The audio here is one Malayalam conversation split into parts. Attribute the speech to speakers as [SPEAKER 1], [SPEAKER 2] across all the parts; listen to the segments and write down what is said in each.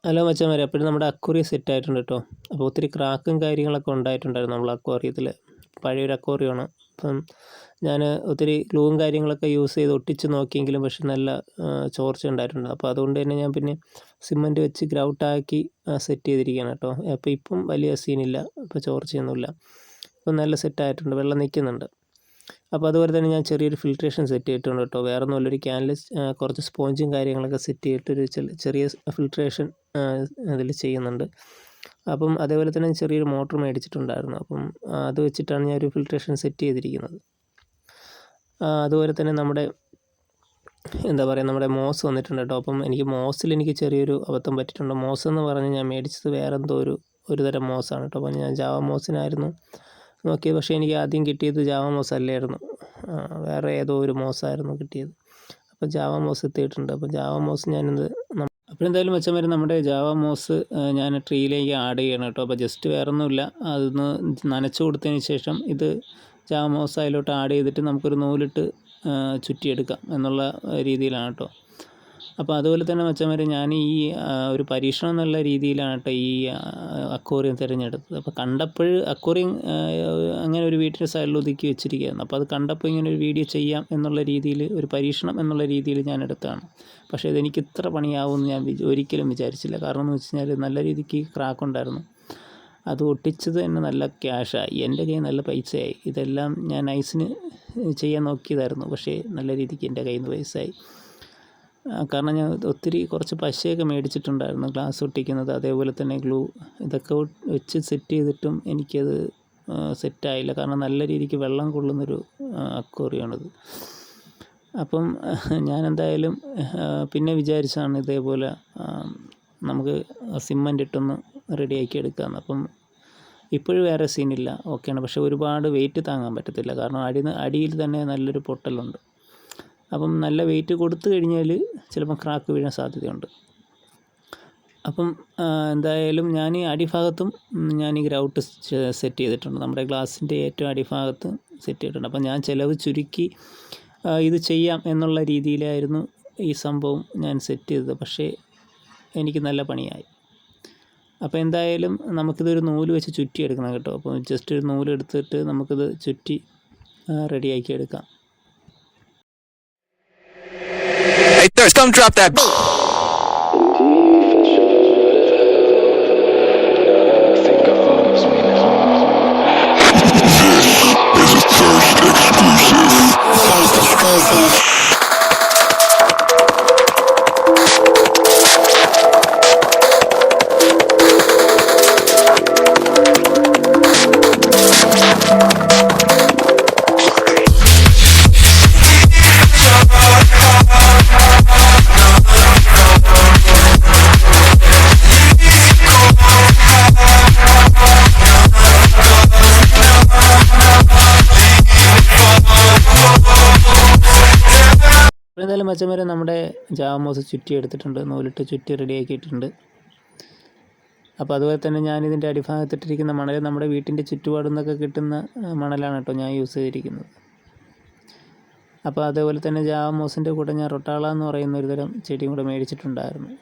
[SPEAKER 1] ഹലോ മച്ചാന്മാരെ, അപ്പോഴും നമ്മുടെ അക്വേറിയം സെറ്റ് ആയിട്ടുണ്ട് കേട്ടോ. അപ്പോൾ ഒത്തിരി ക്രാക്കും കാര്യങ്ങളൊക്കെ ഉണ്ടായിട്ടുണ്ടായിരുന്നു നമ്മൾ അക്വേറിയത്തിൽ. പഴയൊരു അക്വേറിയമാണ്. അപ്പം ഞാൻ ഒത്തിരി ഗ്ലൂവും കാര്യങ്ങളൊക്കെ യൂസ് ചെയ്ത് ഒട്ടിച്ച് നോക്കിയെങ്കിലും പക്ഷെ നല്ല ചോർച്ച ഉണ്ടായിട്ടുണ്ട്. അപ്പോൾ അതുകൊണ്ട് തന്നെ ഞാൻ പിന്നെ സിമൻറ്റ് വെച്ച് ഗ്രൗട്ടാക്കി സെറ്റ് ചെയ്തിരിക്കുകയാണ് കേട്ടോ. അപ്പോൾ ഇപ്പം വലിയ സീനില്ല, ഇപ്പോൾ ചോർച്ചയൊന്നുമില്ല. ഇപ്പം നല്ല സെറ്റായിട്ടുണ്ട്, വെള്ളം നിൽക്കുന്നുണ്ട്. അപ്പോൾ അതുപോലെ തന്നെ ഞാൻ ചെറിയൊരു ഫിൽട്രേഷൻ സെറ്റ് ചെയ്തിട്ടുണ്ട് കേട്ടോ. വേറെ ഒന്നുമില്ല, ഒരു ക്യാനിൽ കുറച്ച് സ്പോഞ്ചും കാര്യങ്ങളൊക്കെ സെറ്റ് ചെയ്തിട്ടൊരു ചെറിയ ഫിൽട്രേഷൻ അതിൽ ചെയ്യുന്നുണ്ട്. അപ്പം അതേപോലെ തന്നെ ചെറിയൊരു മോട്ടർ മേടിച്ചിട്ടുണ്ടായിരുന്നു. അപ്പം അത് വെച്ചിട്ടാണ് ഞാൻ ഒരു ഫിൽട്രേഷൻ സെറ്റ് ചെയ്തിരിക്കുന്നത്. അതുപോലെ തന്നെ നമ്മുടെ നമ്മുടെ മോസ് വന്നിട്ടുണ്ട് കേട്ടോ. അപ്പം എനിക്ക് ചെറിയൊരു അബദ്ധം പറ്റിയിട്ടുണ്ട്. മോസ് എന്ന് പറഞ്ഞ് ഞാൻ മേടിച്ചത് വേറെ എന്തോ ഒരു തരം മോസാണ് കേട്ടോ. അപ്പം ഞാൻ ജാവ മോസിനായിരുന്നു നോക്കിയത്, പക്ഷേ എനിക്ക് ആദ്യം കിട്ടിയത് ജാവ മോസ് അല്ലായിരുന്നു, വേറെ ഏതോ ഒരു മോസായിരുന്നു കിട്ടിയത്. അപ്പോൾ ജാവ മോസ് എത്തിയിട്ടുണ്ട്. അപ്പോൾ ജാവ മോസ് ഞാനിത് അപ്പോഴെന്തായാലും മച്ചന്മാർ നമ്മുടെ ജാവ മോസ് ഞാൻ ട്രീയിലേക്ക് ആഡ് ചെയ്യണം കേട്ടോ. അപ്പോൾ ജസ്റ്റ് വേറെ ഒന്നുമില്ല, അതൊന്ന് നനച്ച് കൊടുത്തതിന് ശേഷം ഇത് ജാവ മോസ് അതിലോട്ട് ആഡ് ചെയ്തിട്ട് നമുക്കൊരു നൂലിട്ട് ചുറ്റിയെടുക്കാം എന്നുള്ള രീതിയിലാണ് കേട്ടോ. അപ്പോൾ അതുപോലെ തന്നെ മച്ചന്മാർ ഞാൻ ഈ ഒരു പരീക്ഷണം എന്നുള്ള രീതിയിലാണ് കേട്ടോ ഈ അക്വേറിയം തിരഞ്ഞെടുത്തത്. അപ്പോൾ കണ്ടപ്പോൾ അക്വേറിയം അങ്ങനെ ഒരു വീട്ടിൻ്റെ സൈഡിൽ ഒതുക്കി വെച്ചിരിക്കുകയായിരുന്നു. അപ്പോൾ അത് കണ്ടപ്പോൾ ഇങ്ങനെ ഒരു വീഡിയോ ചെയ്യാം എന്നുള്ള രീതിയിൽ, ഒരു പരീക്ഷണം എന്നുള്ള രീതിയിൽ ഞാൻ എടുത്തതാണ്. പക്ഷേ ഇതെനിക്ക് ഇത്ര പണിയാവുമെന്ന് ഞാൻ ഒരിക്കലും വിചാരിച്ചില്ല. കാരണം എന്ന് വെച്ച് കഴിഞ്ഞാൽ നല്ല രീതിക്ക് ക്രാക്ക് ഉണ്ടായിരുന്നു. അത് ഒട്ടിച്ചത് തന്നെ നല്ല ക്യാഷായി, എൻ്റെ കയ്യിൽ നല്ല പൈസയായി. ഇതെല്ലാം ഞാൻ ഐസിന് ചെയ്യാൻ നോക്കിയതായിരുന്നു, പക്ഷേ നല്ല രീതിക്ക് എൻ്റെ കയ്യിൽ നിന്ന് പൈസയായി. കാരണം ഞാൻ കുറച്ച് പശയൊക്കെ മേടിച്ചിട്ടുണ്ടായിരുന്നു, ഗ്ലാസ് ഒട്ടിക്കുന്നത്, അതേപോലെ തന്നെ ഗ്ലൂ, ഇതൊക്കെ വെച്ച് സെറ്റ് ചെയ്തിട്ടും എനിക്കത് സെറ്റായില്ല. കാരണം നല്ല രീതിക്ക് വെള്ളം കൊള്ളുന്നൊരു അക്വേറിയമാണിത്. അപ്പം ഞാൻ എന്തായാലും പിന്നെ വിചാരിച്ചാണ് ഇതേപോലെ നമുക്ക് സിമൻ്റ് ഇട്ടൊന്ന് റെഡിയാക്കി എടുക്കാമെന്ന്. അപ്പം ഇപ്പോഴും വേറെ സീനില്ല, ഓക്കെയാണ്. പക്ഷേ ഒരുപാട് വെയിറ്റ് താങ്ങാൻ പറ്റത്തില്ല, കാരണം അടിയിൽ തന്നെ നല്ലൊരു പൊട്ടലുണ്ട്. അപ്പം നല്ല വെയിറ്റ് കൊടുത്തു കഴിഞ്ഞാൽ ചിലപ്പം ക്രാക്ക് വീഴാൻ സാധ്യതയുണ്ട്. അപ്പം എന്തായാലും ഞാൻ ഈ അടിഭാഗത്തും ഞാൻ ഈ ഗ്രൗട്ട് സെറ്റ് ചെയ്തിട്ടുണ്ട്, നമ്മുടെ ഗ്ലാസിൻ്റെ ഏറ്റവും അടിഭാഗത്ത് സെറ്റ് ചെയ്തിട്ടുണ്ട്. അപ്പം ഞാൻ ചിലവ് ചുരുക്കി ഇത് ചെയ്യാം എന്നുള്ള രീതിയിലായിരുന്നു ഈ സംഭവം ഞാൻ സെറ്റ് ചെയ്തത്, പക്ഷേ എനിക്ക് നല്ല പണിയായി. അപ്പോൾ എന്തായാലും നമുക്കിതൊരു നൂല് വെച്ച് ചുറ്റിയെടുക്കണം കേട്ടോ. അപ്പോൾ ജസ്റ്റ് ഒരു നൂലെടുത്തിട്ട് നമുക്കിത് ചുറ്റി റെഡിയാക്കി എടുക്കാം.
[SPEAKER 2] Hey Thirst, come drop that. This is a Thirst exclusive.
[SPEAKER 1] എന്തായാലും മച്ചന്മാരെ നമ്മുടെ ജാവ മോസ് ചുറ്റി എടുത്തിട്ടുണ്ട്, നൂലിട്ട് ചുറ്റി റെഡിയാക്കിയിട്ടുണ്ട്. അപ്പോൾ അതുപോലെ തന്നെ ഞാനിതിൻ്റെ അടിഭാഗത്തിട്ടിരിക്കുന്ന മണൽ നമ്മുടെ വീട്ടിൻ്റെ ചുറ്റുപാടിൽ നിന്നൊക്കെ കിട്ടുന്ന മണലാണ് കേട്ടോ ഞാൻ യൂസ് ചെയ്തിരിക്കുന്നത്. അപ്പോൾ അതേപോലെ തന്നെ ജാവ മോസിൻ്റെ കൂടെ ഞാൻ റൊട്ടാള എന്ന് പറയുന്ന ഒരു തരം ചെടിയും കൂടെ മേടിച്ചിട്ടുണ്ടായിരുന്നു.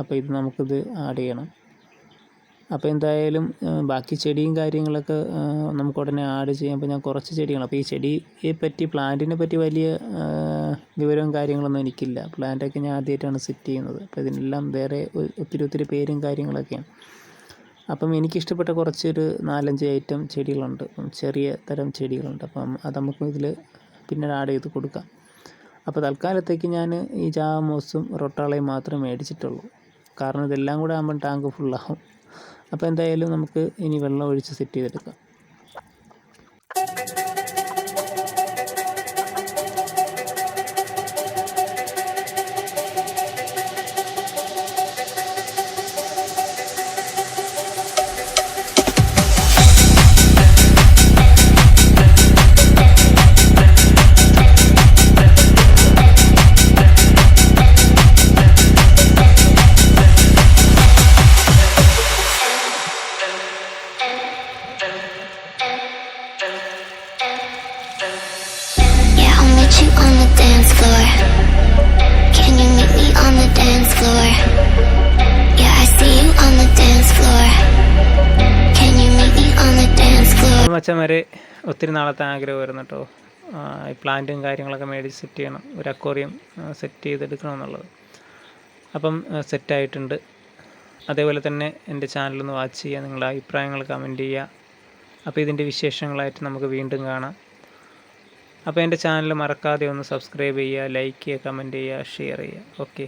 [SPEAKER 1] അപ്പോൾ ഇത് നമുക്കിത് ആഡ് ചെയ്യണം. അപ്പോൾ എന്തായാലും ബാക്കി ചെടിയും കാര്യങ്ങളൊക്കെ നമുക്ക് ഉടനെ ആഡ് ചെയ്യാം. അപ്പോൾ ഞാൻ കുറച്ച് ചെടികൾ, അപ്പോൾ ഈ ചെടിയെ പറ്റി, പ്ലാന്റിനെ പറ്റി വലിയ വിവരവും കാര്യങ്ങളൊന്നും എനിക്കില്ല. പ്ലാന്റൊക്കെ ഞാൻ ആദ്യമായിട്ടാണ് സെറ്റ് ചെയ്യുന്നത്. അപ്പോൾ ഇതിനെല്ലാം വേറെ ഒത്തിരി പേരും കാര്യങ്ങളൊക്കെയാണ്. അപ്പം എനിക്കിഷ്ടപ്പെട്ട കുറച്ചൊരു 4-5 ഐറ്റം ചെടികളുണ്ട്, ചെറിയ തരം ചെടികളുണ്ട്. അപ്പം അത് നമുക്ക് ഇതിൽ പിന്നെ ആഡ് ചെയ്ത് കൊടുക്കാം. അപ്പോൾ തൽക്കാലത്തേക്ക് ഞാൻ ഈ ജാവ മോസും റൊട്ടാളയും മാത്രമേ മേടിച്ചിട്ടുള്ളൂ, കാരണം ഇതെല്ലാം കൂടെ ആകുമ്പം ടാങ്ക് ഫുള്ളാകും. അപ്പോൾ എന്തായാലും നമുക്ക് ഇനി വെള്ളം ഒഴിച്ച് സെറ്റ് ചെയ്തെടുക്കാം. മച്ചന്മാരെ ഒത്തിരി നാളത്തെ ആഗ്രഹമായിരുന്നു കേട്ടോ, ഈ പ്ലാന്റും കാര്യങ്ങളൊക്കെ മേടിച്ച് സെറ്റ് ചെയ്യണം, ഒരു അക്വേറിയം സെറ്റ് ചെയ്തെടുക്കണമെന്നുള്ളത്. അപ്പം സെറ്റായിട്ടുണ്ട്. അതേപോലെ തന്നെ എൻ്റെ ചാനലൊന്ന് വാച്ച് ചെയ്യുക, നിങ്ങളുടെ അഭിപ്രായങ്ങൾ കമൻറ്റ് ചെയ്യുക. അപ്പോൾ ഇതിൻ്റെ വിശേഷങ്ങളായിട്ട് നമുക്ക് വീണ്ടും കാണാം. അപ്പോൾ എൻ്റെ ചാനൽ മറക്കാതെ ഒന്ന് സബ്സ്ക്രൈബ് ചെയ്യുക, ലൈക്ക് ചെയ്യുക, കമൻറ്റ് ചെയ്യുക, ഷെയർ ചെയ്യുക. ഓക്കെ.